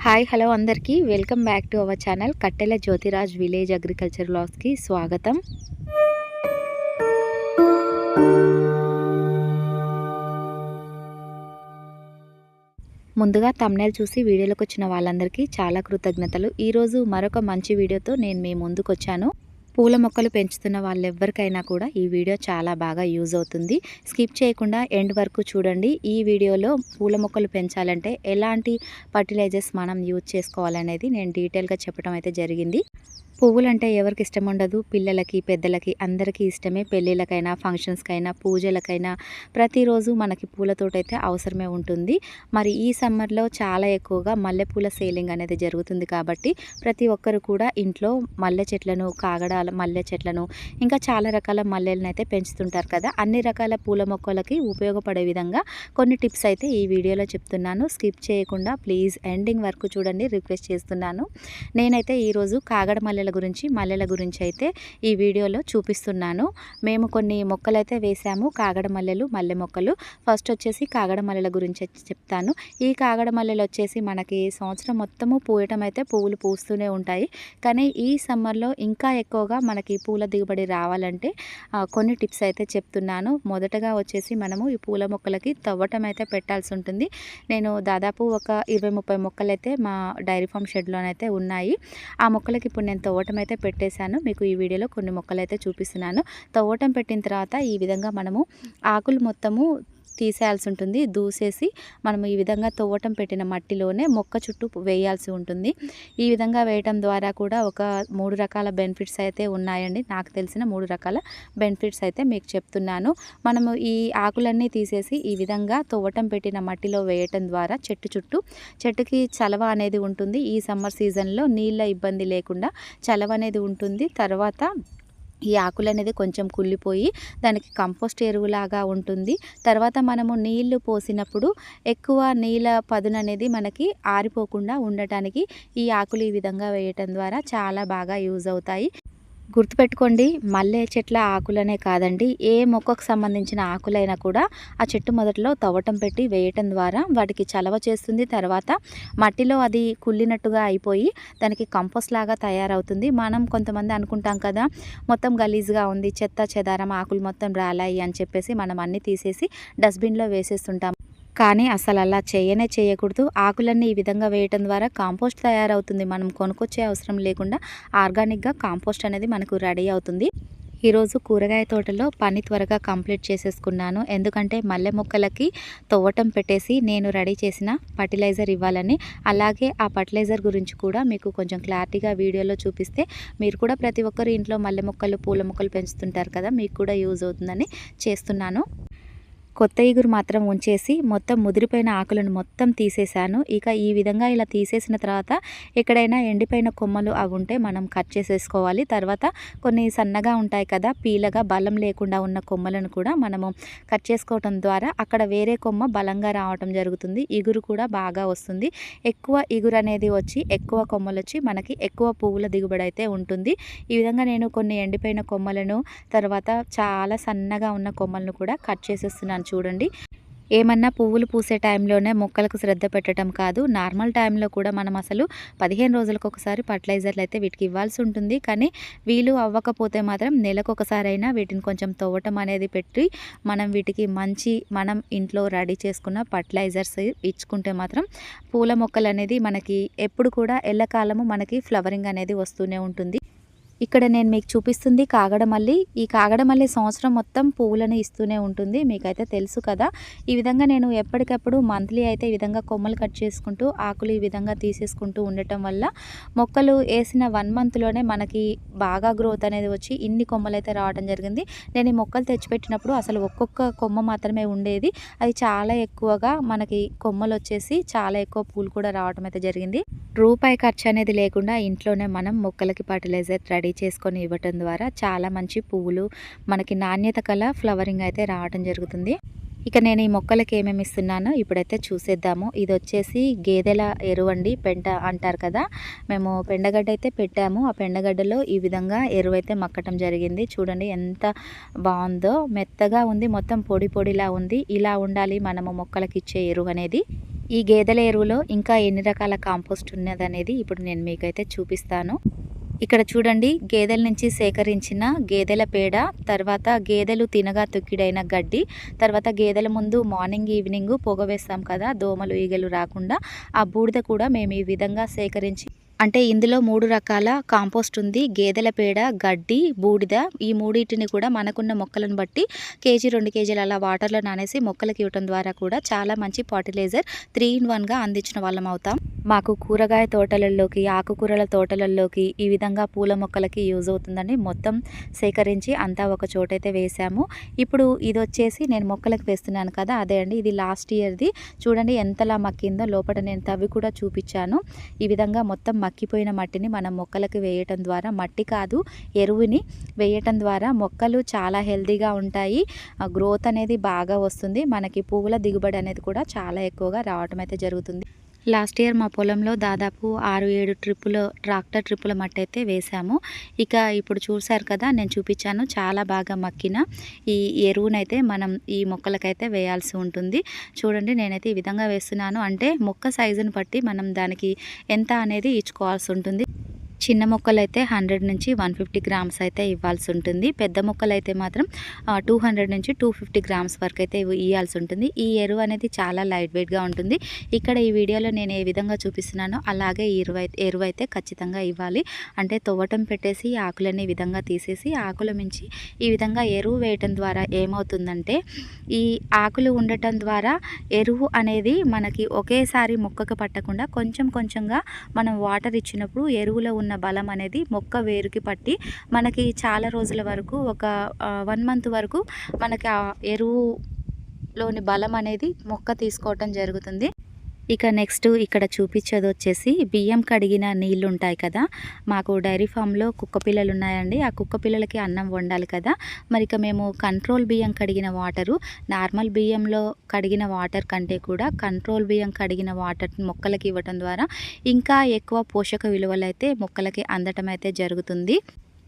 Hi hello అందరికీ welcome back to our channel కట్టెల Jyothiraj village agriculture వ్లాగ్స్కి స్వాగతం. ముందుగా థంబ్నెయిల్ చూసి వీడియోలోకి వచ్చిన వాళ్ళందరికీ చాలా కృతజ్ఞతలు. ఈరోజు మరొక మంచి వీడియోతో నేను మీ ముందుకు వచ్చాను. పూల మొక్కలు పెంచుతున్న వాళ్ళెవ్వరికైనా కూడా ఈ వీడియో చాలా బాగా యూజ్ అవుతుంది. స్కిప్ చేయకుండా ఎండ్ వరకు చూడండి. ఈ వీడియోలో పూల మొక్కలు పెంచాలంటే ఎలాంటి ఫర్టిలైజర్స్ మనం యూజ్ చేసుకోవాలనేది నేను డీటెయిల్గా చెప్పడం అయితే జరిగింది. పువ్వులంటే ఎవరికి ఇష్టం ఉండదు? పిల్లలకి, పెద్దలకి అందరికీ ఇష్టమే. పెళ్ళిళ్ళకైనా, ఫంక్షన్స్కైనా, పూజలకైనా ప్రతిరోజు మనకి పూలతోటైతే అవసరమే ఉంటుంది. మరి ఈ సమ్మర్లో చాలా ఎక్కువగా మల్లెపూల సేలింగ్ అనేది జరుగుతుంది కాబట్టి ప్రతి ఒక్కరు కూడా ఇంట్లో మల్లె చెట్లను, కాగడాల మల్లె చెట్లను, ఇంకా చాలా రకాల మల్లెలను అయితే పెంచుతుంటారు కదా. అన్ని రకాల పూల మొక్కలకి ఉపయోగపడే విధంగా కొన్ని టిప్స్ అయితే ఈ వీడియోలో చెప్తున్నాను. స్కిప్ చేయకుండా ప్లీజ్ ఎండింగ్ వరకు చూడండి, రిక్వెస్ట్ చేస్తున్నాను. నేనైతే ఈరోజు కాగడ మల్లెల గురించి అయితే ఈ వీడియోలో చూపిస్తున్నాను. మేము కొన్ని మొక్కలైతే వేసాము, కాగడ మల్లెలు, మల్లె మొక్కలు. ఫస్ట్ వచ్చేసి కాగడ మల్లెల గురించి చెప్తాను. ఈ కాగడ మల్లెలు వచ్చేసి మనకి సంవత్సరం మొత్తము పూయటం అయితే పువ్వులు పూస్తూనే ఉంటాయి. కానీ ఈ సమ్మర్లో ఇంకా ఎక్కువగా మనకి పూల దిగుబడి రావాలంటే కొన్ని టిప్స్ అయితే చెప్తున్నాను. మొదటగా వచ్చేసి మనము ఈ పూల మొక్కలకి తవ్వటం అయితే పెట్టాల్సి ఉంటుంది. నేను దాదాపు ఒక 20-30 మొక్కలైతే మా డైరీ ఫామ్ షెడ్లోనైతే ఉన్నాయి. ఆ మొక్కలకి ఇప్పుడు నేను తవ్వటం అయితే పెట్టేశాను. మీకు ఈ వీడియోలో కొన్ని మొక్కలు అయితే చూపిస్తున్నాను. తవ్వటం పెట్టిన తర్వాత ఈ విధంగా మనము ఆకులు మొత్తము తీసేయాల్సి ఉంటుంది. దూసేసి మనము ఈ విధంగా తవ్వటం పెట్టిన మట్టిలోనే మొక్క చుట్టూ వేయాల్సి ఉంటుంది. ఈ విధంగా వేయటం ద్వారా కూడా ఒక 3 రకాల బెనిఫిట్స్ అయితే ఉన్నాయండి. నాకు తెలిసిన 3 రకాల బెనిఫిట్స్ అయితే మీకు చెప్తున్నాను. మనము ఈ ఆకులన్నీ తీసేసి ఈ విధంగా తవ్వటం పెట్టిన మట్టిలో వేయటం ద్వారా చెట్టుకి చలవ అనేది ఉంటుంది. ఈ సమ్మర్ సీజన్లో నీళ్ళ ఇబ్బంది లేకుండా చలవ అనేది ఉంటుంది. తర్వాత ఈ ఆకులు అనేది కొంచెం కుళ్ళిపోయి దానికి కంపోస్ట్ ఎరువులాగా ఉంటుంది. తర్వాత మనము నీళ్లు పోసినప్పుడు ఎక్కువ నీళ్ళ పదును అనేది మనకి ఆరిపోకుండా ఉండటానికి ఈ ఆకులు ఈ విధంగా వేయటం ద్వారా చాలా బాగా యూజ్ అవుతాయి. గుర్తుపెట్టుకోండి, మల్లె చెట్ల ఆకులనే కాదండి, ఏ మొక్కకు సంబంధించిన ఆకులైనా కూడా ఆ చెట్టు మొదట్లో తవ్వటం పెట్టి వేయటం ద్వారా వాటికి చలవ చేస్తుంది. తర్వాత మట్టిలో అది కుళ్ళినట్టుగా అయిపోయి దానికి కంపోస్ట్ లాగా తయారవుతుంది. మనం కొంతమంది అనుకుంటాం కదా, మొత్తం గలీజ్గా ఉంది, చెత్త చెదారం, ఆకులు మొత్తం రాలాయి అని చెప్పేసి మనం అన్నీ తీసేసి డస్ట్బిన్లో వేసేస్తుంటాం. కానీ అసలు అలా చేయకూడదు. ఆకులన్నీ ఈ విధంగా వేయటం ద్వారా కాంపోస్ట్ తయారవుతుంది. మనం కొనుక్కొచ్చే అవసరం లేకుండా ఆర్గానిక్గా కాంపోస్ట్ అనేది మనకు రెడీ అవుతుంది. ఈరోజు కూరగాయ తోటలో పని త్వరగా కంప్లీట్ చేసేసుకున్నాను. ఎందుకంటే మల్లె మొక్కలకి తవ్వటం పెట్టేసి నేను రెడీ చేసిన ఫర్టిలైజర్ ఇవ్వాలని, అలాగే ఆ ఫర్టిలైజర్ గురించి కూడా మీకు కొంచెం క్లారిటీగా వీడియోలో చూపిస్తే మీరు కూడా ప్రతి ఒక్కరు ఇంట్లో మల్లె మొక్కలు, పూల మొక్కలు పెంచుతుంటారు కదా, మీకు కూడా యూజ్ అవుతుందని చేస్తున్నాను. కొత్త ఇగురు మాత్రం ఉంచేసి మొత్తం ముదిరిపోయిన ఆకులను మొత్తం తీసేసాను. ఇక ఈ విధంగా ఇలా తీసేసిన తర్వాత ఎక్కడైనా ఎండిపోయిన కొమ్మలు అవి ఉంటే మనం కట్ చేసేసుకోవాలి. తర్వాత కొన్ని సన్నగా ఉంటాయి కదా, పీలగా బలం లేకుండా ఉన్న కొమ్మలను కూడా మనము కట్ చేసుకోవటం ద్వారా అక్కడ వేరే కొమ్మ బలంగా రావటం జరుగుతుంది. ఇగురు కూడా బాగా వస్తుంది. ఎక్కువ ఇగురు అనేది వచ్చి ఎక్కువ కొమ్మలు వచ్చి మనకి ఎక్కువ పువ్వుల దిగుబడి అయితే ఉంటుంది. ఈ విధంగా నేను కొన్ని ఎండిపోయిన కొమ్మలను, తర్వాత చాలా సన్నగా ఉన్న కొమ్మలను కూడా కట్ చేసేస్తున్నాను. చూడండి, ఏమన్నా పువ్వులు పూసే టైంలోనే మొక్కలకు శ్రద్ధ పెట్టడం కాదు, నార్మల్ టైంలో కూడా మనం అసలు 15 రోజులకు ఒకసారి ఫర్టిలైజర్లు అయితే వీటికి ఇవ్వాల్సి ఉంటుంది. కానీ వీలు అవ్వకపోతే మాత్రం నెలకొకసారైనా వీటిని కొంచెం తవ్వటం అనేది పెట్టి వీటికి మనం ఇంట్లో రెడీ చేసుకున్న ఫర్టిలైజర్స్ ఇచ్చుకుంటే మాత్రం పూల మొక్కలు అనేది మనకి ఎప్పుడు కూడా ఎల్లకాలము మనకి ఫ్లవరింగ్ అనేది వస్తూనే ఉంటుంది. ఇక్కడ నేను మీకు చూపిస్తుంది కాగడమల్లి. ఈ కాగడమల్లి సంవత్సరం మొత్తం పువ్వులను ఇస్తూనే ఉంటుంది, మీకైతే తెలుసు కదా. ఈ విధంగా నేను ఎప్పటికప్పుడు మంత్లీ అయితే ఈ విధంగా కొమ్మలు కట్ చేసుకుంటూ ఆకులు ఈ విధంగా తీసేసుకుంటూ ఉండటం వల్ల మొక్కలు వేసిన 1 మంత్లోనే మనకి బాగా గ్రోత్ అనేది వచ్చి ఇన్ని కొమ్మలు అయితే రావడం జరిగింది. నేను ఈ మొక్కలు తెచ్చిపెట్టినప్పుడు అసలు ఒక్కొక్క కొమ్మ మాత్రమే ఉండేది. అది చాలా ఎక్కువగా మనకి కొమ్మలు వచ్చేసి చాలా ఎక్కువ పూలు కూడా రావడం అయితే జరిగింది. రూపాయి ఖర్చు అనేది లేకుండా ఇంట్లోనే మనం మొక్కలకి ఫర్టిలైజర్ రెడీ చేసుకొని ఇవ్వటం ద్వారా చాలా మంచి పువ్వులు, మనకి నాణ్యత కల ఫ్లవరింగ్ అయితే రావడం జరుగుతుంది. ఇక నేను ఈ మొక్కలకి ఏమేమి ఇస్తున్నానో ఇప్పుడైతే చూసేద్దాము. ఇది వచ్చేసి గేదెల ఎరువండి, పెంట అంటారు కదా. మేము పెండగడ్డ అయితే పెట్టాము. ఆ పెండగడ్డలో ఈ విధంగా ఎరువైతే మక్కటం జరిగింది. చూడండి ఎంత బాగుందో, మెత్తగా ఉంది, మొత్తం పొడి పొడిలా ఉంది. ఇలా ఉండాలి మనము మొక్కలకి ఇచ్చే ఎరువు అనేది. ఈ గేదెల ఎరువులో ఇంకా ఎన్ని రకాల కాంపోస్ట్ ఉన్నదనేది ఇప్పుడు నేను మీకైతే చూపిస్తాను. ఇక్కడ చూడండి, గేదెల నుంచి సేకరించిన గేదెల పేడ, తర్వాత గేదెలు తినగా తొక్కిడైన గడ్డి, తర్వాత గేదెల ముందు మార్నింగ్ ఈవినింగ్ పొగ వేస్తాం కదా దోమలు ఈగలు రాకుండా, ఆ బూడిద కూడా మేము ఈ విధంగా సేకరించి, అంటే ఇందులో 3 రకాల కాంపోస్ట్ ఉంది. గేదెల పేడ, గడ్డి, బూడిద. ఈ మూడింటిని కూడా మనకున్న మొక్కలను బట్టి కేజీ 2 కేజీలు అలా వాటర్లో నానేసి మొక్కలకి ఇవ్వటం ద్వారా కూడా చాలా మంచి ఫర్టిలైజర్ 3 in 1గా అందించిన వాళ్ళం అవుతాం. మాకు కూరగాయ తోటలలోకి, ఆకుకూరల తోటలలోకి, ఈ విధంగా పూల మొక్కలకి యూజ్ అవుతుందండి. మొత్తం సేకరించి అంతా ఒక చోటైతే వేసాము. ఇప్పుడు ఇది వచ్చేసి నేను మొక్కలకు వేస్తున్నాను కదా, అదే అండి. ఇది లాస్ట్ ఇయర్ది. చూడండి ఎంతలా మక్కిందో. లోపల నేను తవ్వి కూడా చూపించాను. ఈ విధంగా మొత్తం మక్కిపోయిన మట్టిని మనం మొక్కలకు వేయటం ద్వారా, మట్టి కాదు ఎరువుని వేయటం ద్వారా మొక్కలు చాలా హెల్తీగా ఉంటాయి. గ్రోత్ అనేది బాగా వస్తుంది. మనకి పువ్వుల దిగుబడి అనేది కూడా చాలా ఎక్కువగా రావటం అయితే జరుగుతుంది. లాస్ట్ ఇయర్ మా పొలంలో దాదాపు 6-7 ట్రిప్పులు, ట్రాక్టర్ ట్రిప్పుల మట్టి అయితే వేసాము. ఇక ఇప్పుడు చూసారు కదా, నేను చూపించాను చాలా బాగా మక్కిన ఈ ఎరువునైతే మనం ఈ మొక్కలకైతే వేయాల్సి ఉంటుంది. చూడండి నేనైతే ఈ విధంగా వేస్తున్నాను. అంటే మొక్క సైజుని బట్టి మనం దానికి ఎంత అనేది ఇచ్చుకోవాల్సి ఉంటుంది. చిన్న మొక్కలైతే 100 నుంచి 150 గ్రామ్స్ అయితే ఇవ్వాల్సి ఉంటుంది. పెద్ద మొక్కలైతే మాత్రం 200 నుంచి 250 గ్రామ్స్ వరకు అయితే ఇవ్వాల్సి ఉంటుంది. ఈ ఎరువు అనేది చాలా లైట్ వెయిట్గా ఉంటుంది. ఇక్కడ ఈ వీడియోలో నేను ఏ విధంగా చూపిస్తున్నానో అలాగే ఈ ఎరువు అయితే ఖచ్చితంగా ఇవ్వాలి. అంటే తవ్వటం పెట్టేసి ఆకులన్నీ ఈ విధంగా తీసేసి ఆకుల మించి ఈ విధంగా ఎరువు వేయటం ద్వారా ఏమవుతుందంటే, ఈ ఆకులు ఉండటం ద్వారా ఎరువు అనేది మనకి ఒకేసారి మొక్కకు పట్టకుండా కొంచెం కొంచెంగా మనం వాటర్ ఇచ్చినప్పుడు ఎరువులో ఉన్న బలం అనేది మొక్క వేరుకి పట్టి మనకి చాలా రోజుల వరకు, ఒక 1 month వరకు మనకి ఆ ఎరువులోని బలం అనేది మొక్క తీసుకోవటం జరుగుతుంది. ఇక నెక్స్ట్ ఇక్కడ చూపించేది వచ్చేసి బియ్యం కడిగిన నీళ్ళు ఉంటాయి కదా. మాకు డైరీ ఫామ్లో కుక్క పిల్లలు ఉన్నాయండి. ఆ కుక్క పిల్లలకి అన్నం వండాలి కదా. మరి ఇక మేము కంట్రోల్ బియ్యం కడిగిన వాటరు, నార్మల్ బియ్యంలో కడిగిన వాటర్ కంటే కూడా కంట్రోల్ బియ్యం కడిగిన వాటర్ మొక్కలకి ఇవ్వటం ద్వారా ఇంకా ఎక్కువ పోషక విలువలు అయితే మొక్కలకి అందటం అయితే జరుగుతుంది.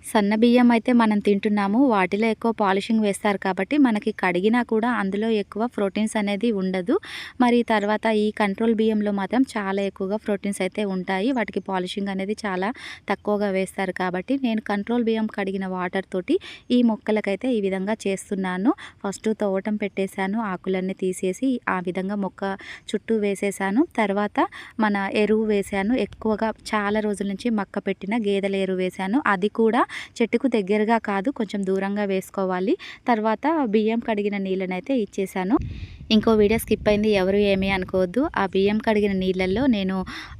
సన్న బియ్యం అయితే మనం తింటున్నాము, వాటిలో ఎక్కువ పాలిషింగ్ వేస్తారు కాబట్టి మనకి కడిగినా కూడా అందులో ఎక్కువ ప్రోటీన్స్ అనేది ఉండదు. మరి తర్వాత ఈ కంట్రోల్ బియ్యంలో మాత్రం చాలా ఎక్కువగా ప్రోటీన్స్ అయితే ఉంటాయి. వాటికి పాలిషింగ్ అనేది చాలా తక్కువగా వేస్తారు కాబట్టి నేను కంట్రోల్ బియ్యం కడిగిన వాటర్ తోటి ఈ మొక్కలకైతే ఈ విధంగా చేస్తున్నాను. ఫస్ట్ తవ్వటం పెట్టేశాను, ఆకులన్నీ తీసేసి ఆ విధంగా మొక్క చుట్టూ వేసేసాను. తర్వాత మన ఎరువు వేసాను. ఎక్కువగా చాలా రోజుల నుంచి మక్క పెట్టిన గేదెల ఎరువు వేసాను. అది కూడా చెట్టుకు దగ్గరగా కాదు, కొంచెం దూరంగా వేసుకోవాలి. తర్వాత బియ్యం కడిగిన నీళ్ళనైతే ఇచ్చేసాను. ఇంకో వీడియో స్కిప్ అయింది, ఎవరు ఏమీ అనుకోవద్దు. ఆ బియ్యం కడిగిన నీళ్ళల్లో నేను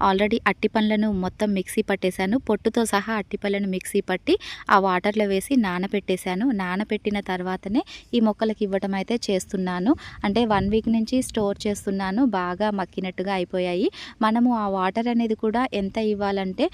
ఆల్రెడీ అట్టి పండ్లను మొత్తం మిక్సీ పట్టేశాను. పొట్టుతో సహా అట్టి పళ్ళను మిక్సీ పట్టి ఆ వాటర్లో వేసి నానబెట్టేశాను. నానబెట్టిన తర్వాతనే ఈ మొక్కలకి ఇవ్వటం అయితే చేస్తున్నాను. అంటే 1 week నుంచి స్టోర్ చేస్తున్నాను. బాగా మక్కినట్టుగా అయిపోయాయి. మనము ఆ వాటర్ అనేది కూడా ఎంత ఇవ్వాలంటే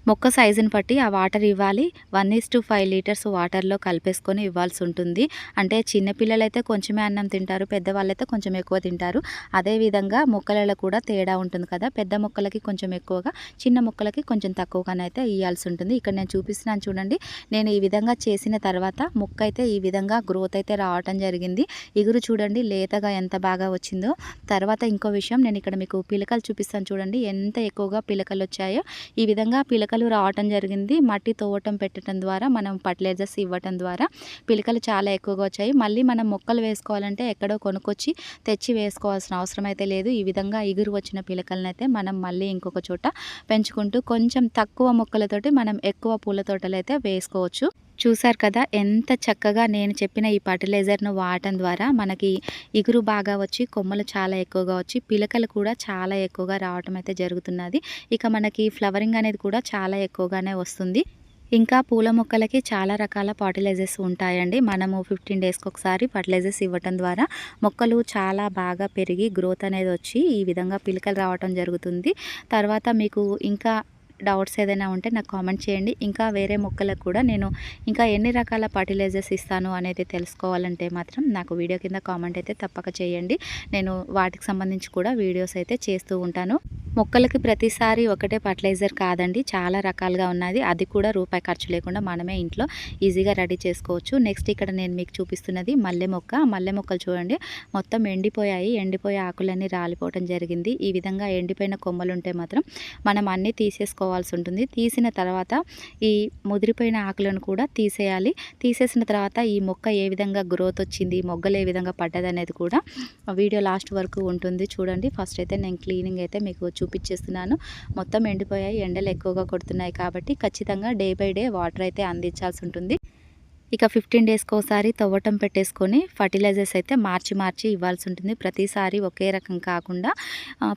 మొక్క సైజుని బట్టి ఆ వాటర్ ఇవ్వాలి. 1:5 లీటర్స్ వాటర్లో కలిపేసుకొని ఇవ్వాల్సి ఉంటుంది. అంటే చిన్నపిల్లలైతే కొంచెమే అన్నం తింటారు, పెద్దవాళ్ళైతే కొంచెం ఎక్కువ తింటారు. అదేవిధంగా మొక్కలలో కూడా తేడా ఉంటుంది కదా. పెద్ద మొక్కలకి కొంచెం ఎక్కువగా, చిన్న మొక్కలకి కొంచెం తక్కువగానైతే ఇవ్వాల్సి ఉంటుంది. ఇక్కడ నేను చూపిస్తున్నాను చూడండి. నేను ఈ విధంగా చేసిన తర్వాత మొక్క అయితే ఈ విధంగా గ్రోత్ అయితే రావటం జరిగింది. ఇగురు చూడండి లేతగా ఎంత బాగా వచ్చిందో. తర్వాత ఇంకో విషయం, నేను ఇక్కడ మీకు పిలకలు చూపిస్తాను చూడండి, ఎంత ఎక్కువగా పిలకలు వచ్చాయో. ఈ విధంగా పిలకలు రావటం జరిగింది. మట్టి తవ్వటం పెట్టడం ద్వారా, మనం ఫర్టిలైజర్స్ ఇవ్వటం ద్వారా పిలకలు చాలా ఎక్కువగా వచ్చాయి. మళ్ళీ మనం మొక్కలు వేసుకోవాలంటే ఎక్కడో కొనుక్కొచ్చి తెచ్చి వేసుకోవాల్సిన అవసరం అయితే లేదు. ఈ విధంగా ఇగురు వచ్చిన పిలకలనైతే మనం మళ్ళీ ఇంకొక చోట పెంచుకుంటూ కొంచెం తక్కువ మొక్కలతోటి మనం ఎక్కువ పూల తోటలు అయితే వేసుకోవచ్చు. చూసారు కదా ఎంత చక్కగా నేను చెప్పిన ఈ ఫర్టిలైజర్ను వాడటం ద్వారా మనకి ఇగురు బాగా వచ్చి, కొమ్మలు చాలా ఎక్కువగా వచ్చి, పిలకలు కూడా చాలా ఎక్కువగా రావటం అయితే జరుగుతున్నది. ఇక మనకి ఫ్లవరింగ్ అనేది కూడా చాలా ఎక్కువగానే వస్తుంది. ఇంకా పూల మొక్కలకి చాలా రకాల ఫర్టిలైజర్స్ ఉంటాయండి. మనము 15 డేస్కి ఒకసారి ఫర్టిలైజర్స్ ఇవ్వటం ద్వారా మొక్కలు చాలా బాగా పెరిగి గ్రోత్ అనేది వచ్చి ఈ విధంగా పిలకలు రావటం జరుగుతుంది. తర్వాత మీకు ఇంకా డౌట్స్ ఏదైనా ఉంటే నాకు కామెంట్ చేయండి. ఇంకా వేరే మొక్కలకు కూడా నేను ఇంకా ఎన్ని రకాల ఫర్టిలైజర్స్ ఇస్తాను అనేది తెలుసుకోవాలంటే మాత్రం నాకు వీడియో కింద కామెంట్ అయితే తప్పక చేయండి. నేను వాటికి సంబంధించి కూడా వీడియోస్ అయితే చేస్తూ ఉంటాను. మొక్కలకి ప్రతిసారి ఒకటే ఫర్టిలైజర్ కాదండి, చాలా రకాలుగా ఉన్నది. అది కూడా రూపాయి ఖర్చు లేకుండా మనమే ఇంట్లో ఈజీగా రెడీ చేసుకోవచ్చు. నెక్స్ట్ ఇక్కడ నేను మీకు చూపిస్తున్నది మల్లె మొక్క. మల్లె మొక్కలు చూడండి మొత్తం ఎండిపోయాయి. ఎండిపోయే ఆకులన్నీ రాలిపోవడం జరిగింది. ఈ విధంగా ఎండిపోయిన కొమ్మలు ఉంటే మాత్రం మనం అన్నీ తీసేసుకోవాల్సి ఉంటుంది. తీసిన తర్వాత ఈ ముదిరిపోయిన ఆకులను కూడా తీసేయాలి. తీసేసిన తర్వాత ఈ మొక్క ఏ విధంగా గ్రోత్ వచ్చింది, మొగ్గలు ఏ విధంగా పడ్డది అనేది కూడా వీడియో లాస్ట్ వరకు ఉంటుంది చూడండి. ఫస్ట్ అయితే నేను క్లీనింగ్ అయితే మీకు చూపించేస్తున్నాను. మొత్తం ఎండిపోయాయి, ఎండలు ఎక్కువగా కొడుతున్నాయి కాబట్టి ఖచ్చితంగా డే బై డే వాటర్ అయితే అందించాల్సి ఉంటుంది. ఇక 15 డేస్కి ఒకసారి తవ్వటం పెట్టేసుకొని ఫర్టిలైజర్స్ అయితే మార్చి మార్చి ఇవ్వాల్సి ఉంటుంది. ప్రతిసారి ఒకే రకం కాకుండా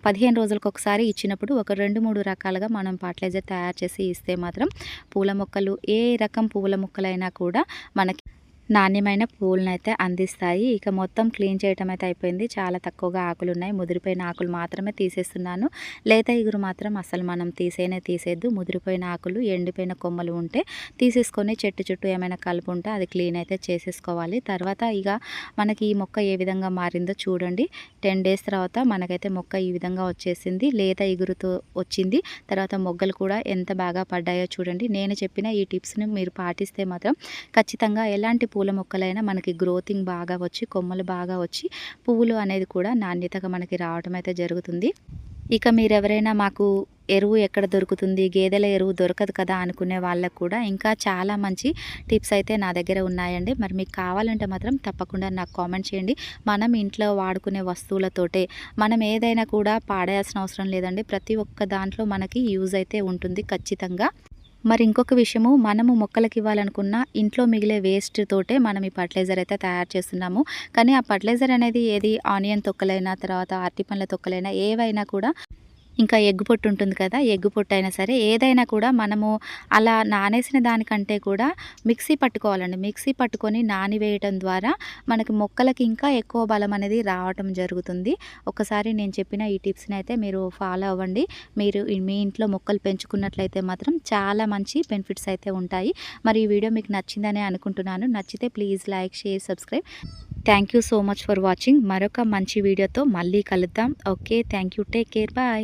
15 రోజులకు ఒకసారి ఇచ్చినప్పుడు ఒక 2-3 రకాలుగా మనం ఫర్టిలైజర్ తయారు చేసి ఇస్తే మాత్రం పూల మొక్కలు ఏ రకం పూల మొక్కలైనా కూడా మనకి నాణ్యమైన పూలనైతే అందిస్తాయి. ఇక మొత్తం క్లీన్ చేయటం అయితే అయిపోయింది. చాలా తక్కువగా ఆకులు ఉన్నాయి. ముదిరిపోయిన ఆకులు మాత్రమే తీసేస్తున్నాను. లేత ఇగురు మాత్రం అసలు మనం తీసేయద్దు. ముదిరిపోయిన ఆకులు, ఎండిపోయిన కొమ్మలు ఉంటే తీసేసుకొని చెట్టు చుట్టూ ఏమైనా కలుపు ఉంటే అది క్లీన్ అయితే చేసేసుకోవాలి. తర్వాత ఇక మనకి ఈ మొక్క ఏ విధంగా మారిందో చూడండి. 10 డేస్ తర్వాత మనకైతే మొక్క ఈ విధంగా వచ్చేసింది. లేత ఇగురుతో వచ్చింది. తర్వాత మొగ్గలు కూడా ఎంత బాగా పడ్డాయో చూడండి. నేను చెప్పిన ఈ టిప్స్ని మీరు పాటిస్తే మాత్రం ఖచ్చితంగా ఎలాంటి పూల మొక్కలైనా మనకి గ్రోతింగ్ బాగా వచ్చి, కొమ్మలు బాగా వచ్చి, పువ్వులు అనేది కూడా నాణ్యతగా మనకి రావడం అయితే జరుగుతుంది. ఇక మీరెవరైనా మాకు ఎరువు ఎక్కడ దొరుకుతుంది, గేదెల ఎరువు దొరకదు కదా అనుకునే వాళ్ళకు కూడా ఇంకా చాలా మంచి టిప్స్ అయితే నా దగ్గర ఉన్నాయండి. మరి మీకు కావాలంటే మాత్రం తప్పకుండా నాకు కామెంట్ చేయండి. మనం ఇంట్లో వాడుకునే వస్తువులతోటే మనం ఏదైనా కూడా పాడేయాల్సిన అవసరం లేదండి. ప్రతి ఒక్క దాంట్లో మనకి యూజ్ అయితే ఉంటుంది ఖచ్చితంగా. మరి ఇంకొక విషయము, మనము మొక్కలకి ఇవ్వాలనుకున్న ఇంట్లో మిగిలే వేస్ట్ తోటే మనం ఈ ఫర్టిలైజర్ అయితే తయారు చేస్తున్నాము. కానీ ఆ ఫర్టిలైజర్ అనేది ఏది ఆనియన్ తొక్కలైనా, తర్వాత అరటి పండ్ల తొక్కలైనా ఏవైనా కూడా, ఇంకా ఎగ్గు పొట్టు ఉంటుంది కదా, ఎగ్గు పొట్టు అయినా సరే ఏదైనా కూడా మనము అలా నానేసిన దానికంటే కూడా మిక్సీ పట్టుకోవాలండి. మిక్సీ పట్టుకొని నానివేయటం ద్వారా మనకి మొక్కలకి ఇంకా ఎక్కువ బలం అనేది రావటం జరుగుతుంది. ఒకసారి నేను చెప్పిన ఈ టిప్స్ని అయితే మీరు ఫాలో అవ్వండి. మీరు మీ ఇంట్లో మొక్కలు పెంచుకున్నట్లయితే మాత్రం చాలా మంచి బెనిఫిట్స్ అయితే ఉంటాయి. మరి ఈ వీడియో మీకు నచ్చిందని అనుకుంటున్నాను. నచ్చితే please like, share, subscribe. Thank you so much for watching. మరొక మంచి వీడియోతో మళ్ళీ కలుద్దాం. Okay, thank you. Take care. Bye.